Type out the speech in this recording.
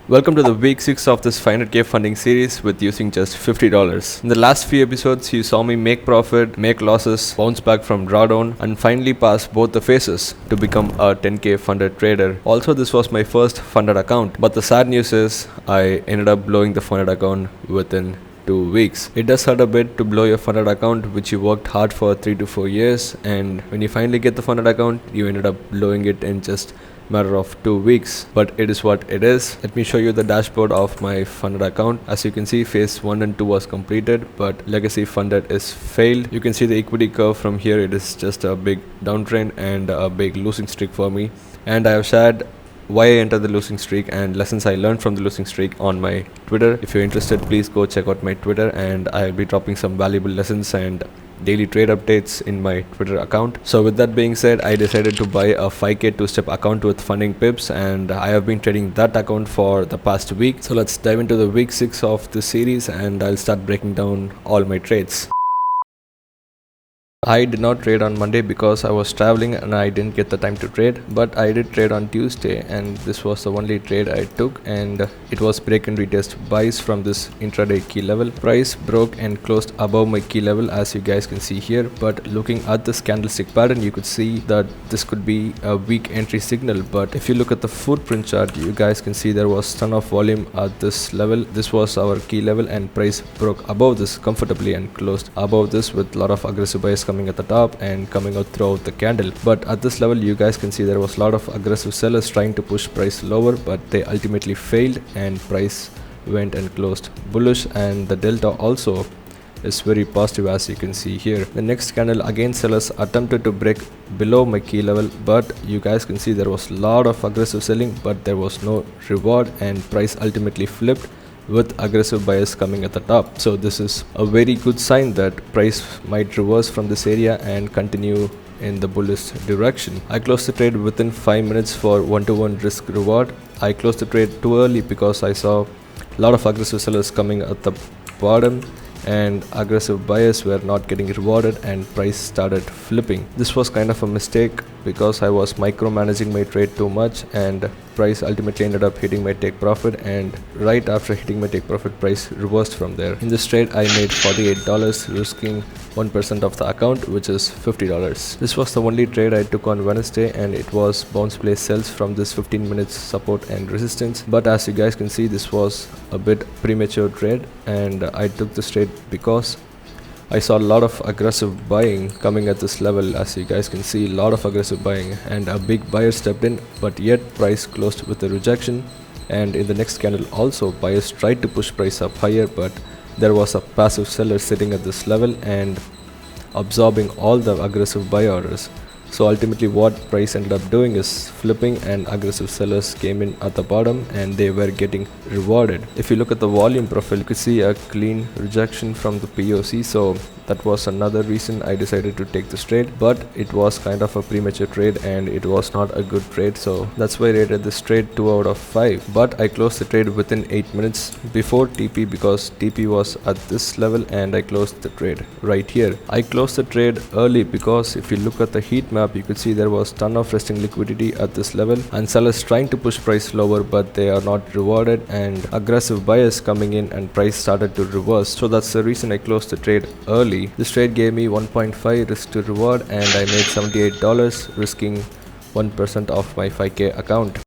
Welcome to the week 6 of this 500k funding series with using just $50. In the last few episodes, you saw me make profit, make losses, bounce back from drawdown, and finally pass both the phases to become a 10k funded trader. Also, this was my first funded account, but the sad news is I ended up blowing the funded account within 2 weeks. It does hurt a bit to blow your funded account which you worked hard for 3 to 4 years, and when you finally get the funded account, you ended up blowing it in just matter of 2 weeks, but it is what it is. Let me show you the dashboard of my funded account. As you can see, phase 1 and 2 was completed, but legacy funded is failed. You can see the equity curve from here. It is just a big downtrend and a big losing streak for me, and I have shared why I entered the losing streak and lessons I learned from the losing streak on my Twitter. If you're interested, please go check out my Twitter, and I'll be dropping some valuable lessons and daily trade updates in my Twitter account. So with that being said, I decided to buy a 5k two-step account with funding pips, and I have been trading that account for the past week. So let's dive into the week 6 of the series, and I'll start breaking down all my trades. I did not trade on Monday because I was traveling and I didn't get the time to trade, but I did trade on Tuesday, and this was the only trade I took, and it was break and retest buys from this intraday key level. Price broke and closed above my key level, as you guys can see here, but looking at this candlestick pattern, you could see that this could be a weak entry signal. But if you look at the footprint chart, you guys can see there was ton of volume at this level. This was our key level, and price broke above this comfortably and closed above this with a lot of aggressive buys coming at the top and coming out throughout the candle. But at this level, you guys can see there was a lot of aggressive sellers trying to push price lower, but they ultimately failed and price went and closed bullish, and the delta also is very positive, as you can see here. The next candle, again sellers attempted to break below my key level, but you guys can see there was a lot of aggressive selling, but there was no reward, and price ultimately flipped with aggressive buyers coming at the top. So this is a very good sign that price might reverse from this area and continue in the bullish direction. I closed the trade within 5 minutes for 1-to-1 risk reward. I closed the trade too early because I saw a lot of aggressive sellers coming at the bottom, and aggressive buyers were not getting rewarded, and price started flipping. This was kind of a mistake because I was micromanaging my trade too much, and price ultimately ended up hitting my take profit, and right after hitting my take profit, price reversed from there. In this trade, I made $48, risking 1% of the account, which is $50. This was the only trade I took on Wednesday, and it was bounce play sells from this 15 minutes support and resistance. But as you guys can see, this was a bit premature trade, and I took this trade because I saw a lot of aggressive buying coming at this level. As you guys can see, a lot of aggressive buying, and a big buyer stepped in, but yet price closed with a rejection. And in the next candle also, buyers tried to push price up higher, but there was a passive seller sitting at this level and absorbing all the aggressive buy orders. So ultimately what price ended up doing is flipping, and aggressive sellers came in at the bottom and they were getting rewarded. If you look at the volume profile, you could see a clean rejection from the POC. So that was another reason I decided to take this trade, but it was kind of a premature trade and it was not a good trade. So that's why I rated this trade 2 out of 5. But I closed the trade within 8 minutes before TP because TP was at this level, and I closed the trade right here. I closed the trade early because if you look at the heat map, you could see there was ton of resting liquidity at this level, and sellers trying to push price lower, but they are not rewarded, and aggressive buyers coming in, and price started to reverse. So that's the reason I closed the trade early. This trade gave me 1.5 risk to reward, and I made $78, risking 1% of my 5k account.